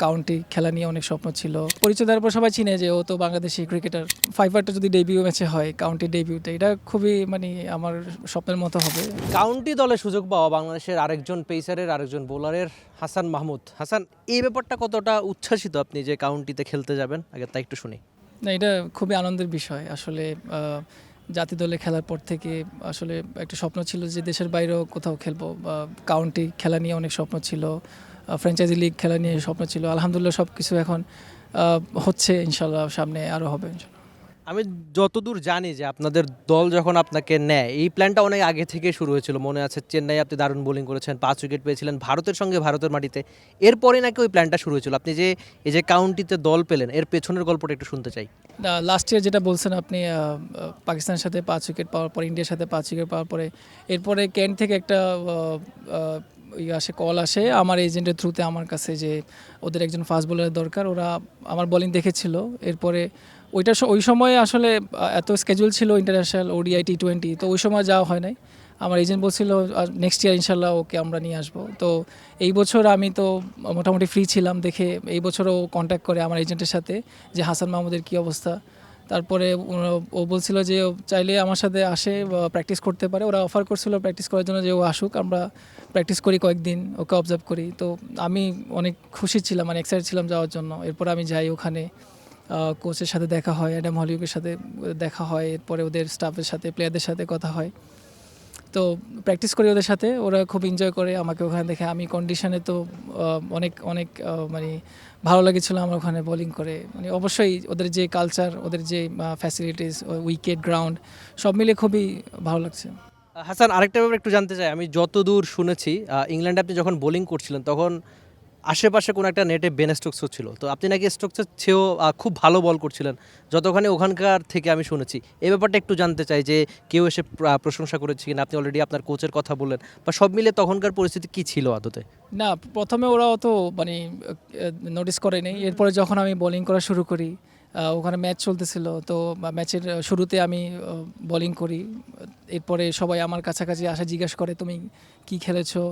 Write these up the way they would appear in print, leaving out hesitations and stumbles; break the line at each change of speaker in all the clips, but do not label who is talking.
County খেলা নিয়ে অনেক স্বপ্ন ছিল। পরিচয় দেওয়ার পর সবাই চিনে যে ও তো বাংলাদেশি ক্রিকেটার। ফাইভারটা যদি ডেবিউ ম্যাচে হয়, কাউন্টি ডেবিউতে, এটা খুবই আমার স্বপ্নের মতো হবে।
কাউন্টি দলে সুযোগ পাওয়া বাংলাদেশের আরেকজন পেসারের আরেকজন বোলারের হাসান মাহমুদ। হাসান, এই ব্যাপারটা কতটা উচ্ছ্বাসিত আপনি যে কাউন্টিতে খেলতে যাবেন, আগে তাই একটু শুনি।
না, এটা খুবই আনন্দের বিষয় আসলে। জাতীয় দলে খেলার পর থেকে আসলে একটা স্বপ্ন ছিল যে দেশের বাইরেও কোথাও খেলবো। কাউন্টি খেলা নিয়ে অনেক স্বপ্ন ছিল, ফ্র্যাঞ্চাইজি লিগ খেলা নিয়ে স্বপ্ন ছিল। আলহামদুলিল্লাহ সব কিছু এখন হচ্ছে, ইনশাল্লাহ সামনে আরও হবে ইনশাল্লাহ।
আমি যতদূর জানি যে আপনাদের দল যখন আপনাকে নেয়, এই প্ল্যানটা অনেক আগে থেকে শুরু হয়েছিল। মনে আছে চেন্নাই আপনি দারুণ বোলিং করেছেন, 5 উইকেট পেয়েছিলেন ভারতের সঙ্গে, ভারতের মাটিতে। এরপরে নাকি ওই প্ল্যানটা শুরু হয়েছিল। আপনি যে এই যে কাউন্টিতে দল পেলেন, এর পেছনের গল্পটা একটু শুনতে চাই।
লাস্ট ইয়ার যেটা বলছেন আপনি, পাকিস্তানের সাথে 5 উইকেট পাওয়ার পর, ইন্ডিয়ার সাথে 5 উইকেট পাওয়ার পরে, এরপরে কেন্ট থেকে একটা কল আসে আমার এজেন্টের থ্রুতে আমার কাছে যে ওদের একজন ফাস্ট বোলারের দরকার। ওরা আমার বোলিং দেখেছিল। এরপরে ওই সময় আসলে এত স্কেজুল ছিল ইন্টারন্যাশনাল, ওডিআই, টি20, তো ওই সময় যাওয়া হয় নাই। আমার এজেন্ট বলছিল নেক্সট ইয়ার ইনশাল্লাহ ওকে আমরা নিয়ে আসবো। তো এই বছর আমি তো মোটামুটি ফ্রি ছিলাম দেখে এই বছরও কন্ট্যাক্ট করে আমার এজেন্টের সাথে যে হাসান মাহমুদের কী অবস্থা। তারপরে ও বলছিল যে চাইলে আমার সাথে আসে, প্র্যাকটিস করতে পারে। ওরা অফার করছিল প্র্যাকটিস করার জন্য যে ও আসুক, আমরা প্র্যাকটিস করি কয়েকদিন, ওকে অবজার্ভ করি। তো আমি অনেক খুশি ছিলাম, এক্সাইটেড ছিলাম যাওয়ার জন্য। এরপর আমি যাই, ওখানে কোচের সাথে দেখা হয়, অ্যাডাম হলিউকের সাথে দেখা হয়, এরপরে ওদের স্টাফের সাথে, প্লেয়ারদের সাথে কথা হয়। তো প্র্যাকটিস করি ওদের সাথে, ওরা খুব এনজয় করে আমাকে ওখানে দেখে। আমি কন্ডিশনে তো অনেক অনেক ভালো লেগেছিলো আমার ওখানে বোলিং করে। অবশ্যই ওদের যে কালচার, ওদের যে ফ্যাসিলিটিস, উইকেট, গ্রাউন্ড, সব মিলে খুবই ভালো লাগছে।
হাসান, আরেকটা ব্যাপার একটু জানতে চাই। আমি যতদূর শুনেছি, ইংল্যান্ডে আপনি যখন বোলিং করছিলেন তখন আশেপাশে কোনো একটা নেটে বেন স্টোকসও ছিল। তো আপনি নাকি স্টোকসের চেয়েও খুব ভালো বল করছিলেন যতখানি ওখানকার থেকে আমি শুনেছি। এই ব্যাপারটা একটু জানতে চাই যে কেউ এসে প্রশংসা করেছে কিনা, আপনি অলরেডি আপনার কোচের কথা বললেন, বা সব মিলে তখনকার পরিস্থিতি কী ছিল আদতে?
না, প্রথমে ওরা অত নোটিস করে নেই। এরপরে যখন আমি বোলিং করা শুরু করি, ওখানে ম্যাচ চলতেছিল, তো ম্যাচের শুরুতে আমি বোলিং করি। এরপরে সবাই আমার কাছাকাছি আসা, জিজ্ঞাসা করে তুমি কি খেলেছো।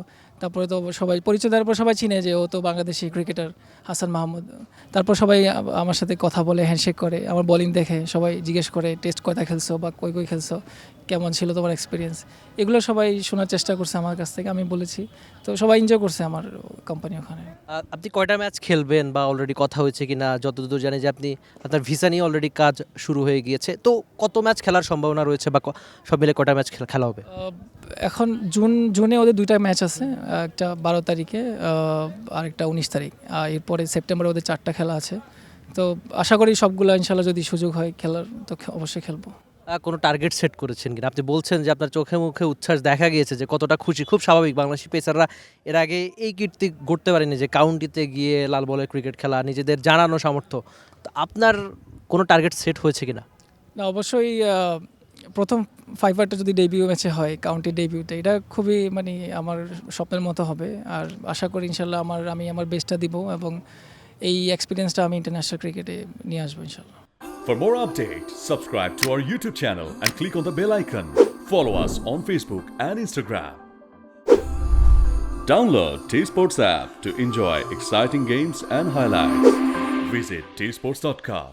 তারপরে তো সবাই পরিচয় দেওয়ার পর সবাই চিনে যে ও তো বাংলাদেশি ক্রিকেটার হাসান মাহমুদ। তারপর সবাই আমার সাথে কথা বলে, হ্যান্ডশেক করে, আমার বোলিং দেখে সবাই জিজ্ঞেস করে টেস্ট কয়টা খেলছো বা কই খেলছো, কেমন ছিল তোমার এক্সপিরিয়েন্স। এগুলো সবাই শোনার চেষ্টা করছে আমার কাছ থেকে, আমি বলেছি। তো সবাই এনজয় করছে আমার কোম্পানি ওখানে।
আপনি কয়টা ম্যাচ খেলবেন বা অলরেডি কথা হয়েছে কিনা? যতদূর জানি যে আপনার ভিসা নিয়ে অলরেডি কাজ শুরু হয়ে গিয়েছে। তো কত ম্যাচ খেলার সম্ভাবনা রয়েছে, বা সব মিলে কয়টা ম্যাচ খেলা হবে?
এখন জুনে ওদের 2টা ম্যাচ আছে, একটা 12 তারিখে আর একটা 19 তারিখ। এরপরে সেপ্টেম্বরে ওদের 4টা খেলা আছে। তো আশা করি সবগুলো ইনশাল্লাহ যদি সুযোগ হয় খেলার, তো অবশ্যই খেলবো।
কোনো টার্গেট সেট করেছেন কিনা? আপনি বলছেন যে আপনার চোখে মুখে উচ্ছ্বাস দেখা গিয়েছে যে কতটা খুশি। খুব স্বাভাবিক, বাংলাদেশি পেসাররা এর আগে এই কীর্তি গড়তে পারেনি যে কাউন্টিতে গিয়ে লাল বলে ক্রিকেট খেলা, নিজেদের জানানো সামর্থ্য। তো আপনার কোনো টার্গেট সেট হয়েছে কিনা?
না, অবশ্যই প্রথম ফাইভারটা যদি ডেবিউ ম্যাচে হয়, কাউন্টি ডেবিউতে, এটা খুবই আমার স্বপ্নের মতো হবে। আর আশা করি ইনশাল্লাহ আমি আমার বেস্টটা দিব এবং এই এক্সপিরিয়েন্সটা আমি ইন্টারন্যাশনাল ক্রিকেটে নিয়ে আসবো ইনশাল্লাহ।
For more updates, subscribe to our YouTube channel and click on the bell icon. Follow us on Facebook and Instagram. Download T-Sports app to enjoy exciting games and highlights. Visit tsports.com.